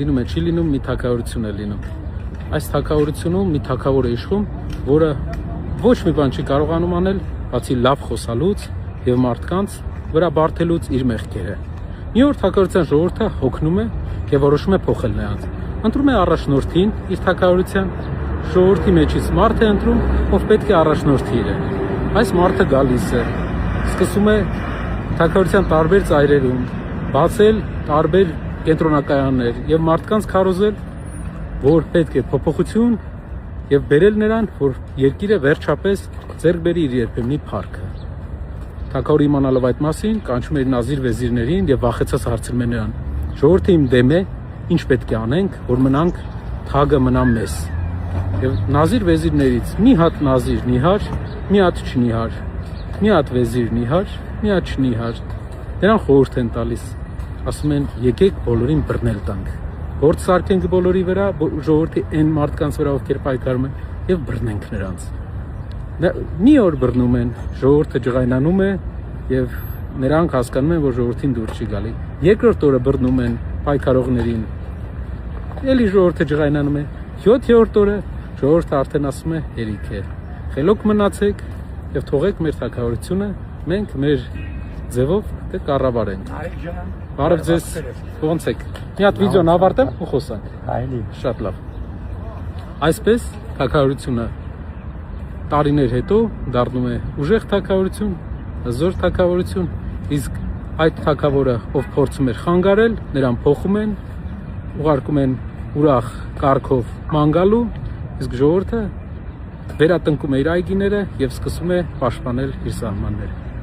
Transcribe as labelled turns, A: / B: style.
A: լինում է, չի լինում, մի թագավորություն է լինում։ Այս թագավորությունում մի թագավոր է իշխում, որը ոչ մի բան չի կարողանում անել, բացի լավ խոսալուց եւ մարդկանց վրա բարթելուց իր մեղքերը։ Մի օր թագավորության ժողովուրդը հոգնում է եւ որոշում է փոխել նրանց։ Ընտրում է առաջնորդին իր թագավորության, ժողովրդի մեջից մարդ է ընտրում, ով պետք է առաջնորդի իրեն։ Այս մարդը գալիս է, սկսում է թագավորության տարբեր ծայրերում բացել տարբեր կենտրոնակայաններ եւ մարդկանց քարոզել, որ պետք է փոփոխություն եւ բերել նրան, որ երկիրը վերջապես ձեռք բերի իր երբեմնի փառքը։ Թագավորը իմանալով այդ մասին, կանչում է իր նազիր վեզիրներին եւ վախեցած հարցնում է նրան. «Ժողովուրդը իմ դեմ է, ինչ պետք է անենք, որ մնանք թագը մնա մեզ»։ Եվ նազիր վեզիրներից մի հատ նազիր նիհար, մի հատ չնիհար, մի հատ վեզիր նիհար, մի հատ չնիհար։ Նրան խորհուրդ են տալիս, ասում են եկեք բոլորին բռնել տանք։ Գործ սարքենք բոլորի վրա, ժողովրդի այն մարդկանց վրա, ովքեր պայքարում են, եւ բռնենք նրանց։ Մի օր բռնում են, ժողովուրդը ջղայնանում է եւ նրանք հասկանում են, որ ժողովրդին դուր չի գալի։ Երկրորդ օրը բռնում են պայքարողներին։ Էլի ժողովուրդը ջղայնանում է։ 7-րդ օրը ժողովուրդը արդեն ասում է հերիք է։ Խելոք մնացեք եւ թողեք մեր թագավորությունը, մենք մեր ձևով կկառավարենք։ Բարև ձեզ, ո՞նց եք։ Մի հատ վիդեոն ավարտեմ ու խոսանք։
B: Այլի։
A: Շատ լավ։ Այսպես թագավորությունը տարիներ հետո դառնում է ուժեղ թագավորություն, հզոր թագավորություն, իսկ այդ թագավորը, ով փորձում էր խանգարել, նրան փոխում են, ուղարկում են ուրախ կարգով ման գալու, իսկ ժողովուրդը վերատնկում է իր այգիները եւ սկսում է պաշտպանել իր սահմանները։